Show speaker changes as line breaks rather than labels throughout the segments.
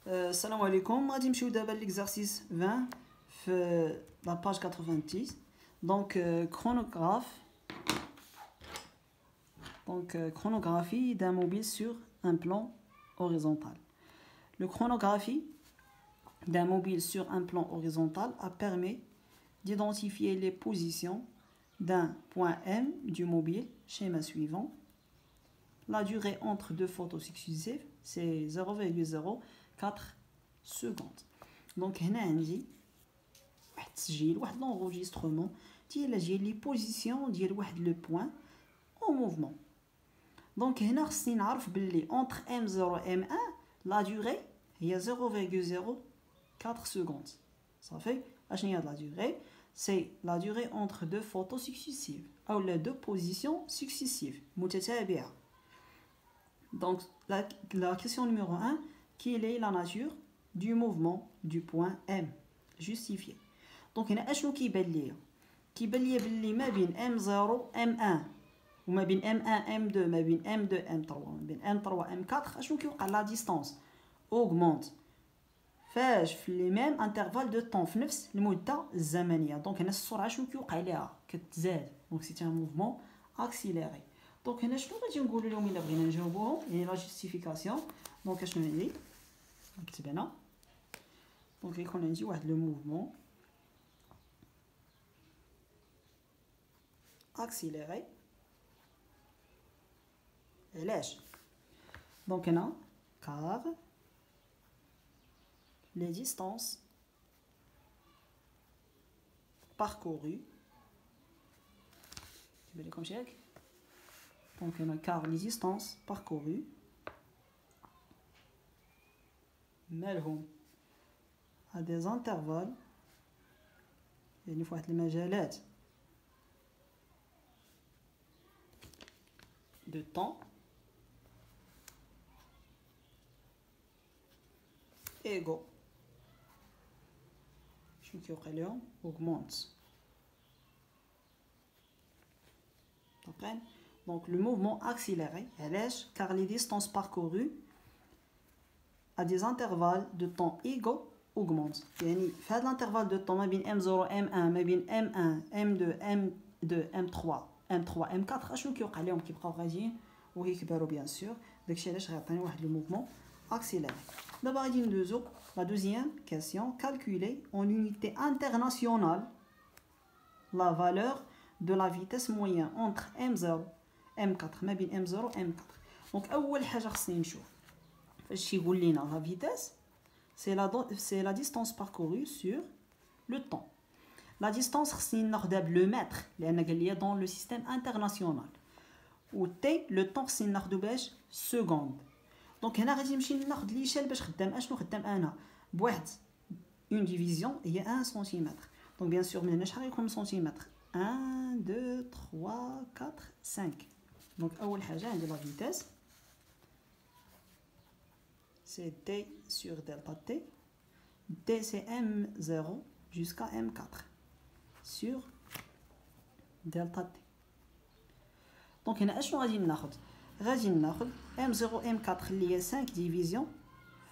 Salam alaikum, غادي نمشيو دابا l'exercice 20 في la page 90. Donc chronographie d'un mobile sur un plan horizontal. Le chronographie d'un mobile sur un plan horizontal a permis d'identifier les positions d'un point M du mobile, schéma suivant. La durée entre deux photos successives, c'est 0,04 secondes. Donc, هنا عندي واحد التسجيل واحد l'enregistrement ديال لي بوزيسيون ديال واحد لو بوين او موفمون. دونك هنا خصني نعرف باللي entre M0 و M1 la durée هي 0,04 secondes. صافي اشنو هي la durée? C'est la durée entre deux photos successives ou les deux positions successives متتابعة. Donc la question numéro 1, quelle est la nature du mouvement du point M? Justifié. Donc هنا اشنو كيبان ليا؟ كيبان ليا باللي ما بين M0 M1 وما بين M1 M2 ما بين M2 M3 ما بين M3 M4 اشنو كيوقع؟ لا ديستانس augmente فاش في لي ميم انترفال دو طون في نفس المده الزمنيه. دونك هنا السرعه شنو كيوقع ليها؟ كتزاد. دونك سي ان موفمون اكسيليري. دونك هنا شنو غادي نقولوا لهم الا بغينا نجاوبوهم؟ يعني لا جوستيفيكاسيون. دونك اشنو عندي؟ نكتب هنا. دونك يكون عندي واحد لو موفمون اكسيليري. علاش؟ دونك هنا كار les distances parcourues. Donc, car les distances parcourues مالهم à des intervalles يعني في واحد المجالات de temps égaux. شنو كيوقع لهم؟ augmente. Donc le mouvement accéléré, car les distances parcourues à des intervalles de temps égaux augmentent. يعني في هذا l'intervalle de temps ما بين M0 M1 ما بين M1 M2 M2 M3 M3 M4 اشنو كيوقع لهم؟ كيبقاو غاديين ويكبروا بيان سور. داكشي علاش غيعطيني واحد لو موفمون accéléré. D'abord, la deuxième question, calculer en unité internationale la valeur de la vitesse moyenne entre M0 M4 ما بين M0 M4. Donc أول حاجة خصني نشوف فاش يقول لنا la vitesse c'est la distance parcourue sur le temps. La distance خصني ناخدها بلو متر لأن قال لي dans le système international. و T le temps خصني ناخدو باش seconde. دونك هنا غادي نمشي ناخذ ليشال باش خدام. اشنو خدام انا؟ بواحد اون ديفيزيون هي 1 سنتيمتر. دونك بيان سور من هنا شحال غيكون سنتيمتر؟ 1 2 3 4 5. دونك اول حاجه عندي لا فيتاس سي تي سور دلتا تي. تي سي M0 jusqu'à M4 sur دلتا تي. دونك هنا اشنو غادي ناخذ؟ غادي ناخذ M0 M4 اللي هي 5 ديفيزيون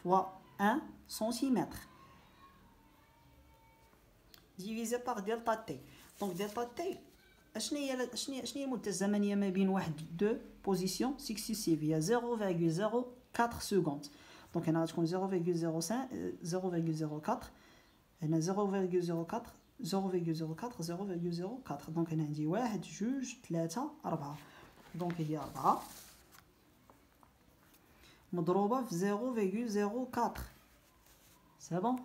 فوا 1 سنتيمتر ديفيزي بار دلتا تي. دونك دلتا تي اشنو هي المده الزمنيه ما بين واحد دو بوزيسيون سكسيسيف؟ هي 0,04 سكوند. دونك هنا غتكون 0,04 هنا 0,04 دونك هنا عندي 1 2 3 4. دونك هي 4 مضروبه في 0,04. سي بون.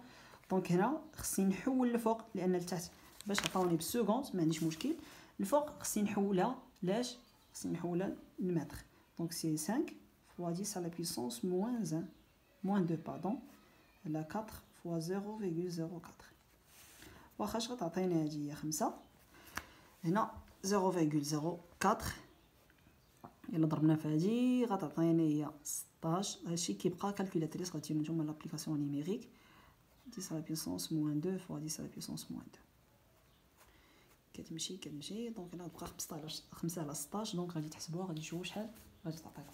دونك هنا خصني نحول لفوق لان لتحت باش عطاوني بالسكوند ما عنديش مشكل. الفوق خصني نحولها لاش؟ خصني نحولها للمتر. دونك سي 5 فوا 10 على بيسونس موان 1 موان 2 باردون على 4 فوا 0,04. واخاش غتعطيني هادي هي 5 هنا 0,04 الا ضربنا في هادي غتعطيني هي 16. هادشي كيبقى كالكولاتريس غديرو نتوما لابليكاسيون نيميريك 10 على بيسونس موان 2 فوا 10 على بيسونس موان 2 كتمشي. دونك هنا بقى 5 على 16. دونك غادي تحسبوها غادي تشوفوا شحال غادي تعطيكم.